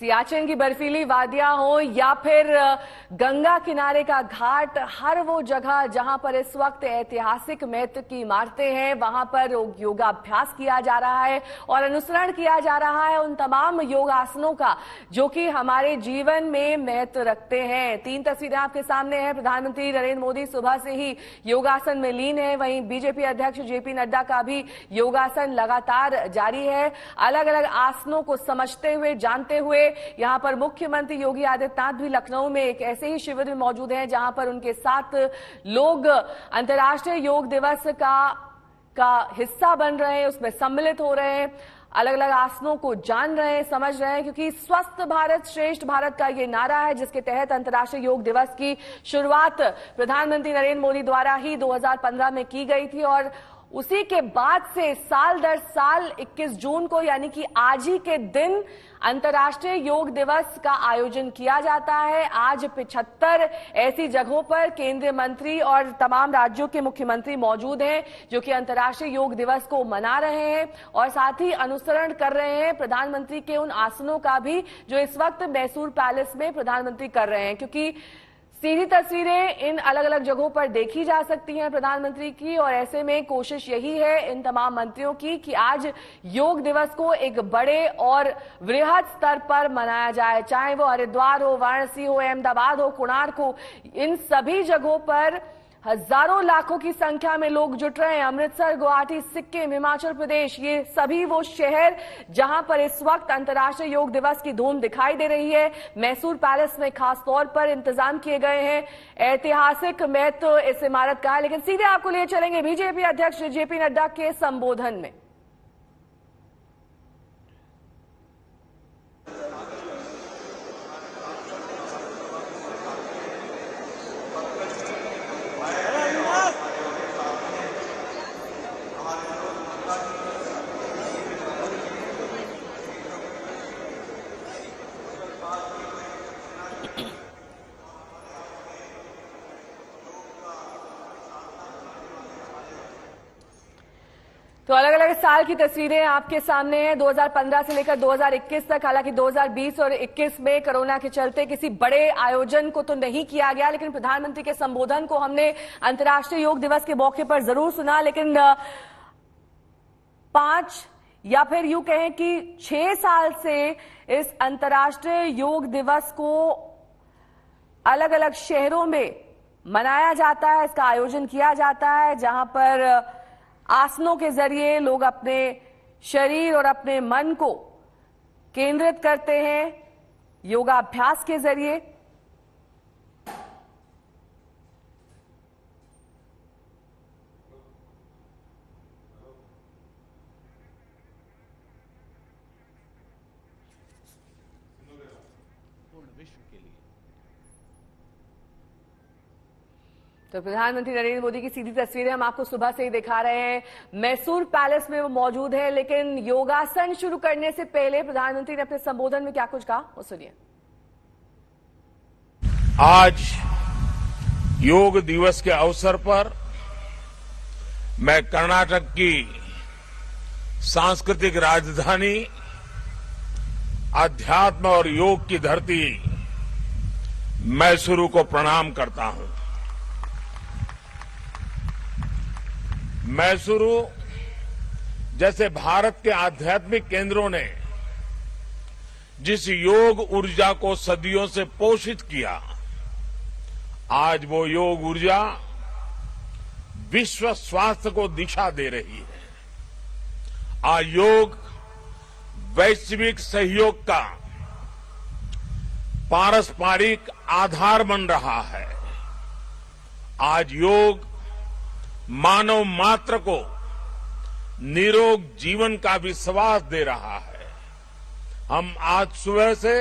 सियाचिन की बर्फीली वादियां हो या फिर गंगा किनारे का घाट, हर वो जगह जहां पर इस वक्त ऐतिहासिक महत्व की इमारतें हैं, वहां पर योगाभ्यास किया जा रहा है और अनुसरण किया जा रहा है उन तमाम योगासनों का जो कि हमारे जीवन में महत्व रखते हैं। 3 तस्वीरें आपके सामने हैं। प्रधानमंत्री नरेंद्र मोदी सुबह से ही योगासन में लीन है, वहीं बीजेपी अध्यक्ष जेपी नड्डा का भी योगासन लगातार जारी है। अलग अलग आसनों को समझते हुए, जानते हुए यहां पर मुख्यमंत्री योगी आदित्यनाथ भी लखनऊ में एक ऐसे ही शिविर में मौजूद हैं जहां पर उनके साथ लोग अंतर्राष्ट्रीय योग दिवस का हिस्सा बन रहे हैं, उसमें सम्मिलित हो रहे हैं, अलग अलग आसनों को जान रहे हैं, समझ रहे हैं, क्योंकि स्वस्थ भारत श्रेष्ठ भारत का ये नारा है जिसके तहत अंतर्राष्ट्रीय योग दिवस की शुरुआत प्रधानमंत्री नरेंद्र मोदी द्वारा ही 2015 में की गई थी और उसी के बाद से साल दर साल 21 जून को यानी कि आज ही के दिन अंतर्राष्ट्रीय योग दिवस का आयोजन किया जाता है। आज 75 ऐसी जगहों पर केंद्रीय मंत्री और तमाम राज्यों के मुख्यमंत्री मौजूद हैं जो कि अंतर्राष्ट्रीय योग दिवस को मना रहे हैं और साथ ही अनुसरण कर रहे हैं प्रधानमंत्री के उन आसनों का भी जो इस वक्त मैसूर पैलेस में प्रधानमंत्री कर रहे हैं, क्योंकि सीधी तस्वीरें इन अलग अलग जगहों पर देखी जा सकती हैं प्रधानमंत्री की और ऐसे में कोशिश यही है इन तमाम मंत्रियों की कि आज योग दिवस को एक बड़े और वृहद स्तर पर मनाया जाए, चाहे वो हरिद्वार हो, वाराणसी हो, अहमदाबाद हो, कोणार्क हो, इन सभी जगहों पर हजारों लाखों की संख्या में लोग जुट रहे हैं। अमृतसर, गुवाहाटी, सिक्किम, हिमाचल प्रदेश, ये सभी वो शहर जहां पर इस वक्त अंतर्राष्ट्रीय योग दिवस की धूम दिखाई दे रही है। मैसूर पैलेस में खास तौर पर इंतजाम किए गए हैं। ऐतिहासिक महत्व इस इमारत का है, लेकिन सीधे आपको लिए चलेंगे बीजेपी अध्यक्ष जेपी नड्डा के संबोधन में। तो अलग अलग साल की तस्वीरें आपके सामने हैं, 2015 से लेकर 2021 तक। हालांकि 2020 और 21 में कोरोना के चलते किसी बड़े आयोजन को तो नहीं किया गया, लेकिन प्रधानमंत्री के संबोधन को हमने अंतर्राष्ट्रीय योग दिवस के मौके पर जरूर सुना। लेकिन 5 या फिर यूं कहें कि 6 साल से इस अंतर्राष्ट्रीय योग दिवस को अलग अलग शहरों में मनाया जाता है, इसका आयोजन किया जाता है, जहां पर आसनों के जरिए लोग अपने शरीर और अपने मन को केंद्रित करते हैं, योगाभ्यास के जरिए। तो प्रधानमंत्री नरेंद्र मोदी की सीधी तस्वीरें हम आपको सुबह से ही दिखा रहे हैं। मैसूर पैलेस में वो मौजूद है, लेकिन योगासन शुरू करने से पहले प्रधानमंत्री ने अपने संबोधन में क्या कुछ कहा, वो सुनिए। आज योग दिवस के अवसर पर मैं कर्नाटक की सांस्कृतिक राजधानी, अध्यात्म और योग की धरती मैसूरू को प्रणाम करता हूं। मैसूरू जैसे भारत के आध्यात्मिक केंद्रों ने जिस योग ऊर्जा को सदियों से पोषित किया, आज वो योग ऊर्जा विश्व स्वास्थ्य को दिशा दे रही है। आज योग वैश्विक सहयोग का पारस्परिक आधार बन रहा है। आज योग मानव मात्र को निरोग जीवन का विश्वास दे रहा है। हम आज सुबह से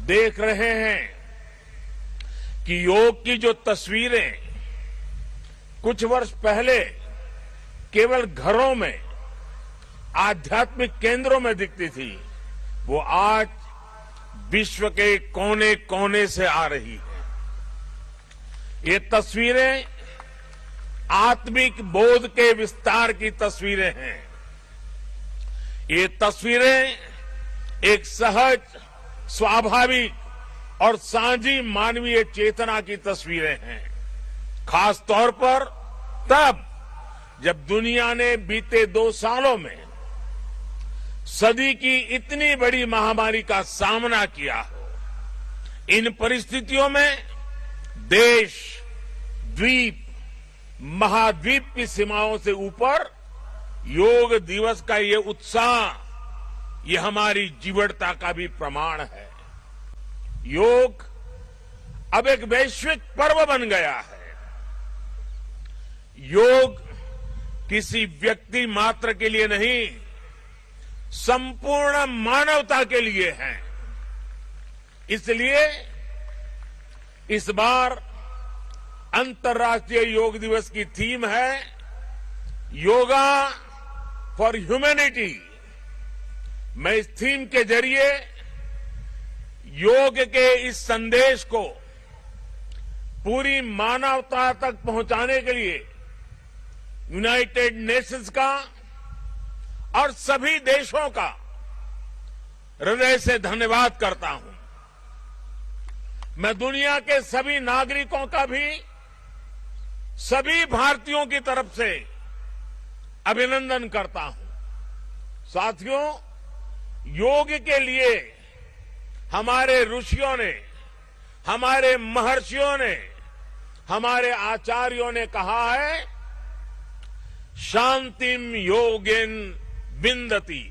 देख रहे हैं कि योग की जो तस्वीरें कुछ वर्ष पहले केवल घरों में, आध्यात्मिक केंद्रों में दिखती थी, वो आज विश्व के कोने कोने से आ रही है। ये तस्वीरें आत्मिक बोध के विस्तार की तस्वीरें हैं। ये तस्वीरें एक सहज स्वाभाविक और साझी मानवीय चेतना की तस्वीरें हैं। खास तौर पर तब जब दुनिया ने बीते 2 सालों में सदी की इतनी बड़ी महामारी का सामना किया हो। इन परिस्थितियों में देश, द्वीप, महाद्वीप की सीमाओं से ऊपर योग दिवस का ये उत्साह, ये हमारी जीवटता का भी प्रमाण है। योग अब एक वैश्विक पर्व बन गया है। योग किसी व्यक्ति मात्र के लिए नहीं, संपूर्ण मानवता के लिए है। इसलिए इस बार अंतर्राष्ट्रीय योग दिवस की थीम है योगा फॉर ह्यूमैनिटी। मैं इस थीम के जरिए योग के इस संदेश को पूरी मानवता तक पहुंचाने के लिए यूनाइटेड नेशंस का और सभी देशों का हृदय से धन्यवाद करता हूं। मैं दुनिया के सभी नागरिकों का भी सभी भारतीयों की तरफ से अभिनंदन करता हूं। साथियों, योग के लिए हमारे ऋषियों ने, हमारे महर्षियों ने, हमारे आचार्यों ने कहा है, शांतिम योगेन विंदति।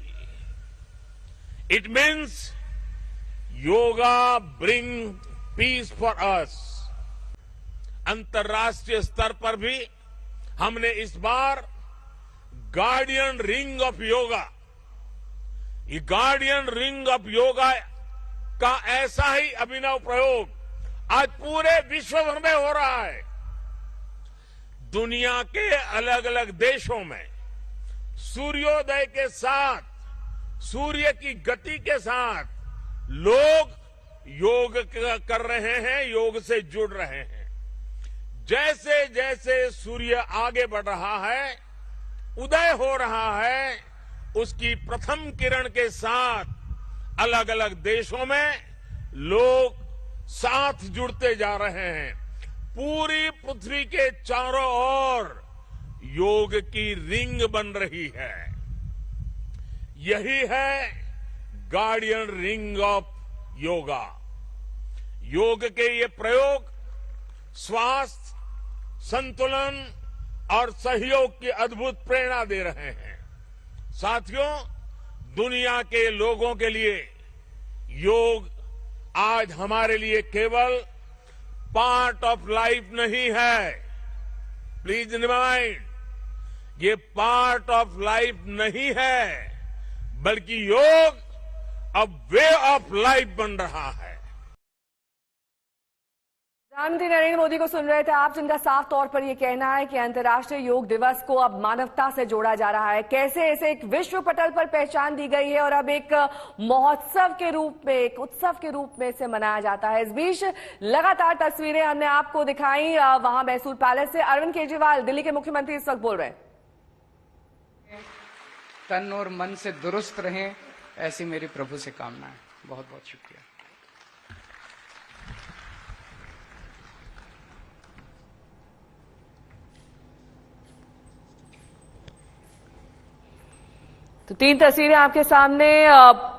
It means yoga bring peace for us. अंतर्राष्ट्रीय स्तर पर भी हमने इस बार गार्डियन रिंग ऑफ योगा, ये गार्डियन रिंग ऑफ योगा का ऐसा ही अभिनव प्रयोग आज पूरे विश्व भर में हो रहा है। दुनिया के अलग अलग देशों में सूर्योदय के साथ, सूर्य की गति के साथ लोग योग कर रहे हैं, योग से जुड़ रहे हैं। जैसे जैसे सूर्य आगे बढ़ रहा है, उदय हो रहा है, उसकी प्रथम किरण के साथ अलग अलग देशों में लोग साथ जुड़ते जा रहे हैं। पूरी पृथ्वी के चारों ओर योग की रिंग बन रही है। यही है गार्डियन रिंग ऑफ योगा। योग के ये प्रयोग स्वास्थ्य, संतुलन और सहयोग की अद्भुत प्रेरणा दे रहे हैं। साथियों, दुनिया के लोगों के लिए योग आज हमारे लिए केवल पार्ट ऑफ लाइफ नहीं है। प्लीज रिमाइंड, ये पार्ट ऑफ लाइफ नहीं है, बल्कि योग अब वे ऑफ लाइफ बन रहा है। प्रधानमंत्री नरेंद्र मोदी को सुन रहे थे आप, जिनका साफ तौर पर यह कहना है कि अंतर्राष्ट्रीय योग दिवस को अब मानवता से जोड़ा जा रहा है। कैसे इसे एक विश्व पटल पर पहचान दी गई है और अब एक महोत्सव के रूप में, एक उत्सव के रूप में इसे मनाया जाता है। इस बीच लगातार तस्वीरें हमने आपको दिखाई वहां मैसूर पैलेस से। अरविंद केजरीवाल, दिल्ली के मुख्यमंत्री, इस वक्त बोल रहे हैं। तन और मन से दुरुस्त रहें, ऐसी मेरी प्रभु से कामना है। बहुत बहुत शुक्रिया। तो 3 तस्वीरें आपके सामने।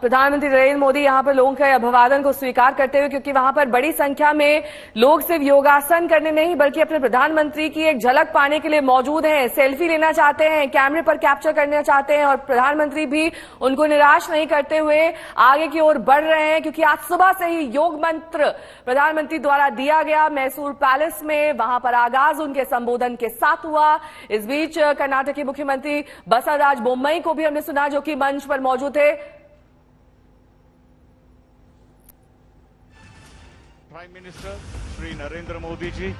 प्रधानमंत्री नरेंद्र मोदी यहां पर लोगों के अभिवादन को स्वीकार करते हुए, क्योंकि वहां पर बड़ी संख्या में लोग सिर्फ योगासन करने नहीं बल्कि अपने प्रधानमंत्री की एक झलक पाने के लिए मौजूद हैं, सेल्फी लेना चाहते हैं, कैमरे पर कैप्चर करना चाहते हैं। और प्रधानमंत्री भी उनको निराश नहीं करते हुए आगे की ओर बढ़ रहे हैं, क्योंकि आज सुबह से ही योग मंत्र प्रधानमंत्री द्वारा दिया गया मैसूर पैलेस में। वहां पर आगाज उनके संबोधन के साथ हुआ। इस बीच कर्नाटक के मुख्यमंत्री बसवराज बोम्मई को भी हमने सुना, जो कि मंच पर मौजूद थे। प्राइम मिनिस्टर श्री नरेंद्र मोदी जी,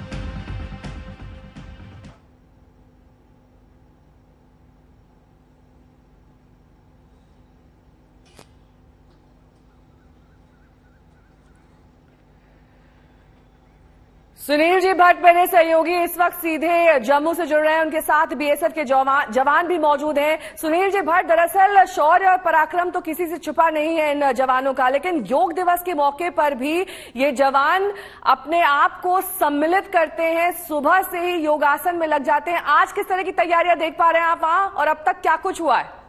सुनील जी भट्ट मेरे सहयोगी इस वक्त सीधे जम्मू से जुड़ रहे हैं, उनके साथ बीएसएफ के जवान भी मौजूद हैं। सुनील जी भट्ट, दरअसल शौर्य और पराक्रम तो किसी से छुपा नहीं है इन जवानों का, लेकिन योग दिवस के मौके पर भी ये जवान अपने आप को सम्मिलित करते हैं, सुबह से ही योगासन में लग जाते हैं। आज किस तरह की तैयारियां देख पा रहे हैं आप वहां, और अब तक क्या कुछ हुआ है?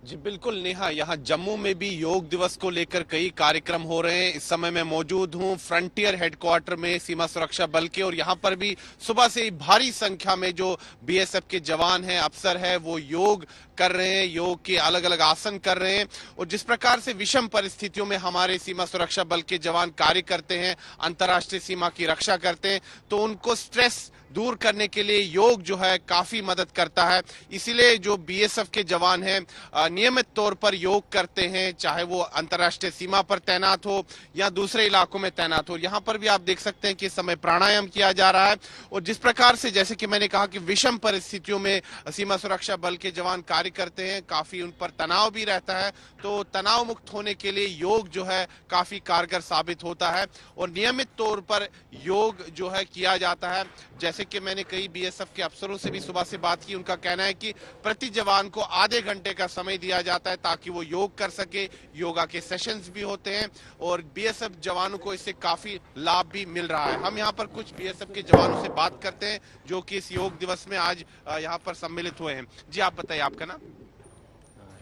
जी बिल्कुल नेहा, यहाँ जम्मू में भी योग दिवस को लेकर कई कार्यक्रम हो रहे हैं। इस समय मैं मौजूद हूँ फ्रंटियर हेडक्वार्टर में सीमा सुरक्षा बल के, और यहाँ पर भी सुबह से ही भारी संख्या में जो बीएसएफ के जवान हैं, अफसर हैं, वो योग कर रहे हैं, योग के अलग अलग आसन कर रहे हैं। और जिस प्रकार से विषम परिस्थितियों में हमारे सीमा सुरक्षा बल के जवान कार्य करते हैं, अंतर्राष्ट्रीय सीमा की रक्षा करते हैं, तो उनको स्ट्रेस दूर करने के लिए योग जो है काफी मदद करता है। इसीलिए जो बीएसएफ के जवान हैं नियमित तौर पर योग करते हैं, चाहे वो अंतर्राष्ट्रीय सीमा पर तैनात हो या दूसरे इलाकों में तैनात हो। यहाँ पर भी आप देख सकते हैं कि इस समय प्राणायाम किया जा रहा है। और जिस प्रकार से, जैसे कि मैंने कहा कि विषम परिस्थितियों में सीमा सुरक्षा बल के जवान कार्य करते हैं, काफी उन पर तनाव भी रहता है, तो तनाव मुक्त होने के लिए योग जो है काफी कारगर साबित होता है। और नियमित तौर पर योग जो है किया जाता है। जैसे कि मैंने कई बीएसएफ के अफसरों से भी सुबह से बात की, उनका कहना है कि प्रति जवान को आधे घंटे का समय दिया जाता है ताकि वो योग कर सके। योगा के सेशंस भी होते हैं और बीएसएफ जवानों को इससे काफी लाभ भी मिल रहा है। हम यहाँ पर कुछ बीएसएफ के जवानों से बात करते हैं जो कि इस योग दिवस में आज यहाँ पर सम्मिलित हुए हैं। जी आप बताइए, आपका नाम?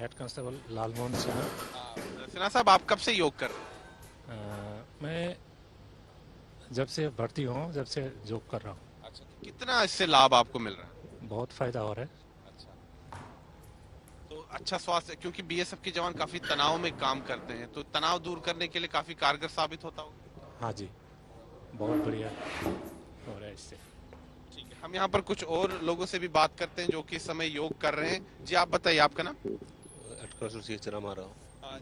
Head constable Lalmohan Sinha. सिन्हा साहब, आप कब से योग कर रहे हैं? मैं जब से भर्ती हूँ, जब से योग कर रहा हूँ। अच्छा, कितना इससे लाभ आपको मिल रहा है? बहुत फायदा हो रहा है। अच्छा, तो अच्छा स्वास्थ्य, क्योंकि बीएसएफ के जवान काफी तनाव में काम करते हैं, तो तनाव दूर करने के लिए काफी कारगर साबित होता होगा। हाँ जी, बहुत बढ़िया हो रहा है इससे। ठीक है, हम यहाँ पर कुछ और लोगों से भी बात करते हैं जो कि इस समय योग कर रहे हैं। जी आप बताइए, आपका नाम?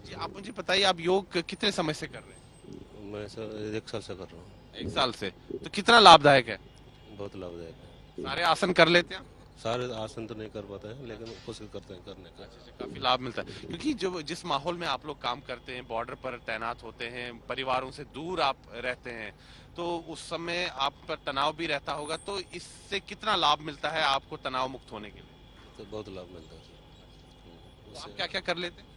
जी आप मुझे बताइए, आप योग कितने समय से कर रहे हैं? मैं सर 1 साल से कर रहा हूँ। 1 साल से, तो कितना लाभदायक है? बहुत लाभदायक है। सारे आसन कर लेते हैं? सारे आसन तो नहीं कर पाते हैं, लेकिन कोशिश करते हैं करने का। काफी लाभ मिलता है, क्योंकि जो जिस माहौल में आप लोग काम करते हैं, बॉर्डर पर तैनात होते हैं, परिवारों से दूर आप रहते हैं, तो उस समय आप पर तनाव भी रहता होगा, तो इससे कितना लाभ मिलता है आपको तनाव मुक्त होने के लिए? तो बहुत लाभ मिलता है। तो आप क्या क्या कर लेते हैं?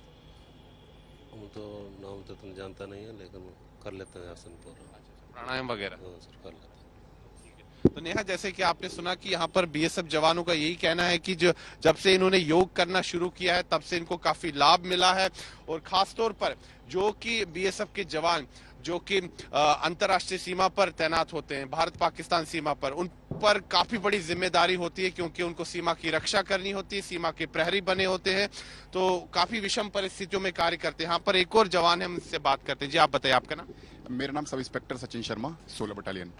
हम तो नाम तो तुम जानता नहीं है, लेकिन कर लेते हैं आसन पूरा, प्राणायाम वगैरह। हाँ सर, कर लेते हैं। तो नेहा, जैसे कि आपने सुना कि यहाँ पर बीएसएफ जवानों का यही कहना है कि जब से इन्होंने योग करना शुरू किया है, तब से इनको काफी लाभ मिला है। और खासतौर पर जो कि बीएसएफ के जवान जो कि अंतर्राष्ट्रीय सीमा पर तैनात होते हैं, भारत पाकिस्तान सीमा पर, उन पर काफी बड़ी जिम्मेदारी होती है, क्योंकि उनको सीमा की रक्षा करनी होती है, सीमा के प्रहरी बने होते हैं, तो काफी विषम परिस्थितियों में कार्य करते हैं। यहाँ पर एक और जवान है, हम इससे बात करते हैं। जी आप बताइए, आपका नाम? मेरा नाम sub inspector Sachin Sharma, 16 battalion.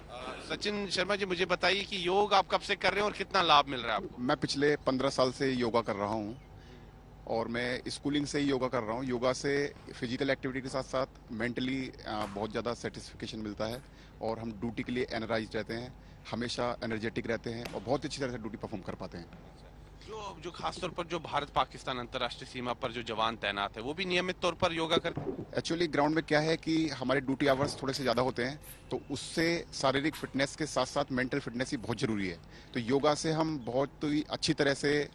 Sachin Sharma ji, मुझे बताइए कि योग आप कब से कर रहे हैं और कितना लाभ मिल रहा है आपको? मैं पिछले 15 साल से योगा कर रहा हूँ और मैं स्कूलिंग से ही योगा कर रहा हूँ। योगा से फिजिकल एक्टिविटी के साथ साथ मेंटली बहुत ज़्यादा सेटिस्फिकेशन मिलता है और हम ड्यूटी के लिए एनर्जाइज रहते हैं, हमेशा एनर्जेटिक रहते हैं और बहुत अच्छी तरह से ड्यूटी परफॉर्म कर पाते हैं। जो खासतौर पर जो भारत पाकिस्तान अंतर्राष्ट्रीय सीमा पर जो जवान तैनात है, वो भी नियमित तौर पर योगा करते हैं? एक्चुअली ग्राउंड में क्या है कि हमारे ड्यूटी आवर्स थोड़े से ज़्यादा होते हैं, तो उससे शारीरिक फिटनेस के साथ साथ मेंटल फिटनेस ही बहुत ज़रूरी है। तो योगा से हम बहुत ही अच्छी तरह से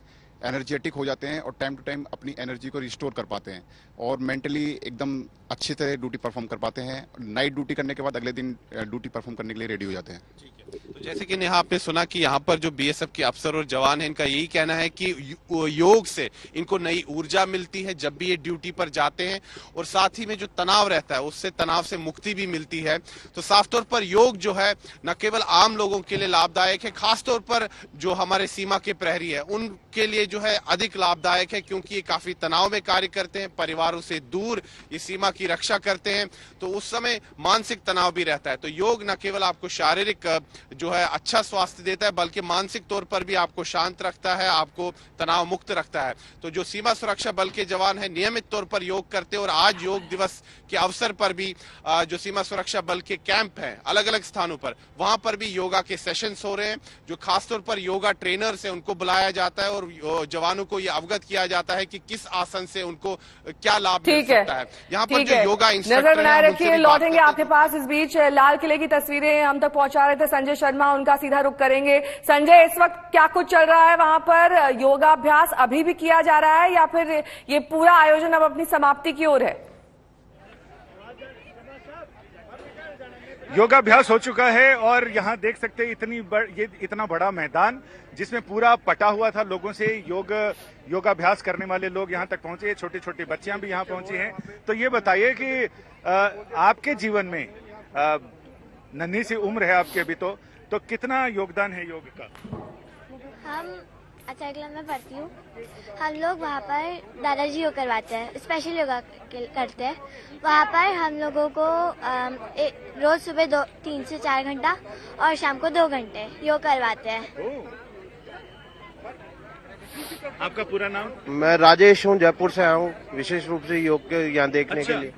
एनर्जेटिक हो जाते हैं और टाइम टू टाइम अपनी एनर्जी को रिस्टोर कर पाते हैं और मेंटली एकदम अच्छी तरह ड्यूटी परफॉर्म कर पाते हैं। नाइट ड्यूटी करने के बाद अगले दिन ड्यूटी परफॉर्म करने के लिए रेडी हो जाते हैं। ठीक है, तो जैसे कि नेहा आपने सुना कि यहाँ पर जो बीएसएफ के अफसर और जवान हैं, इनका यही कहना है कि योग से इनको नई ऊर्जा मिलती है जब भी ये ड्यूटी पर जाते हैं, और साथ ही में जो तनाव रहता है उससे तनाव से मुक्ति भी मिलती है। तो साफ तौर पर योग जो है न केवल आम लोगों के लिए लाभदायक है, खासतौर पर जो हमारे सीमा के प्रहरी है उनके लिए जो है अधिक लाभदायक है, क्योंकि ये काफी तनाव में कार्य करते हैं, परिवारों से दूर ये सीमा की रक्षा करते हैं, तो उस समय मानसिक तनाव भी रहता है। तो योग न केवल आपको शारीरिक जो है अच्छा स्वास्थ्य देता है, बल्कि मानसिक तौर पर भी आपको शांत रखता है, आपको तनाव मुक्त रखता है। तो जो सीमा सुरक्षा बल के जवान हैं नियमित तौर पर योग करते हैं, और आज योग दिवस के अवसर पर भी जो सीमा सुरक्षा बल के कैंप हैं अलग अलग स्थानों पर, वहां पर भी योगा के सेशंस हो रहे हैं। जो खासतौर पर योगा ट्रेनर्स हैं उनको बुलाया जाता है और जवानों को ये अवगत किया जाता है कि किस आसन से उनको क्या लाभ मिल ठीक है, सकता है। यहाँ पर ठीक जो है। योगा नजर इंस्ट्रक्टर बनाए हैं, उनसे रखिए, भी बात लौटेंगे करते आपके पास। इस बीच लाल किले की तस्वीरें हम तक पहुंचा रहे थे संजय शर्मा, उनका सीधा रुख करेंगे। संजय, इस वक्त क्या कुछ चल रहा है वहां पर? योगाभ्यास अभी भी किया जा रहा है या फिर ये पूरा आयोजन अब अपनी समाप्ति की ओर है? योगाभ्यास हो चुका है और यहाँ देख सकते हैं ये इतना बड़ा मैदान जिसमें पूरा पटा हुआ था लोगों से। योगाभ्यास करने वाले लोग यहाँ तक पहुंचे, छोटी छोटी बच्चियां भी यहाँ पहुंची हैं। तो ये बताइए कि आपके जीवन में नन्ही सी उम्र है आपकी अभी, तो कितना योगदान है योग का? हम आचार्य क्लब में पढ़ती हूँ। हम लोग वहाँ पर दादाजी योग करवाते हैं, स्पेशल योगा करते हैं। वहाँ पर हम लोगों को रोज सुबह 3 से 4 घंटा और शाम को 2 घंटे योग करवाते हैं। आपका पूरा नाम? मैं राजेश हूँ, जयपुर से आया हूँ विशेष रूप से योग के यहाँ देखने के लिए।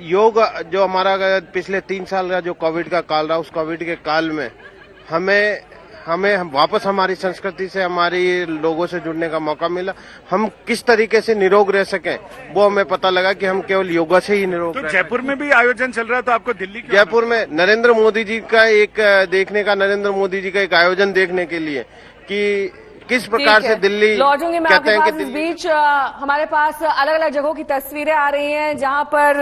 योग जो हमारा पिछले 3 साल का जो कोविड का काल रहा, उस कोविड के काल में हमें वापस हमारी संस्कृति से, हमारी लोगों से जुड़ने का मौका मिला। हम किस तरीके से निरोग रह सकें वो हमें पता लगा कि हम केवल योगा से ही निरोग तो जयपुर में भी आयोजन चल रहा है, तो आपको दिल्ली जयपुर में नरेंद्र मोदी जी का नरेंद्र मोदी जी का एक आयोजन देखने के लिए कि किस प्रकार से दिल्ली लौटूंगी मैं आपके पास। इस बीच हमारे पास अलग अलग जगहों की तस्वीरें आ रही हैं जहां पर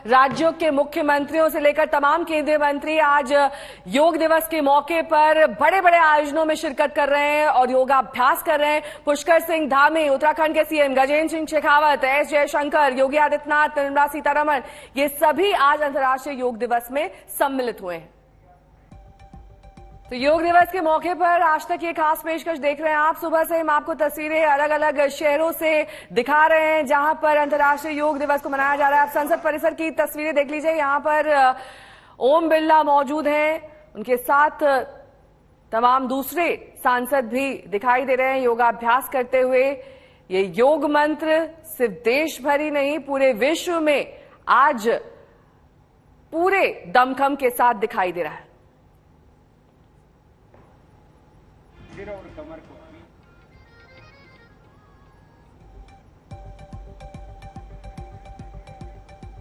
राज्यों के मुख्यमंत्रियों से लेकर तमाम केंद्रीय मंत्री आज योग दिवस के मौके पर बड़े बड़े आयोजनों में शिरकत कर रहे हैं और योगाभ्यास कर रहे हैं। पुष्कर सिंह धामी, उत्तराखंड के सीएम गजेंद्र सिंह शेखावत, एस जयशंकर, योगी आदित्यनाथ, निर्मला सीतारमण, ये सभी आज अंतर्राष्ट्रीय योग दिवस में सम्मिलित हुए हैं। तो योग दिवस के मौके पर आज तक ये खास पेशकश देख रहे हैं आप। सुबह से हम आपको तस्वीरें अलग अलग शहरों से दिखा रहे हैं जहां पर अंतर्राष्ट्रीय योग दिवस को मनाया जा रहा है। आप संसद परिसर की तस्वीरें देख लीजिए। यहां पर ओम बिरला मौजूद हैं, उनके साथ तमाम दूसरे सांसद भी दिखाई दे रहे हैं योगाभ्यास करते हुए। ये योग मंत्र सिर्फ देश भर ही नहीं, पूरे विश्व में आज पूरे दमखम के साथ दिखाई दे रहा है। और कमर को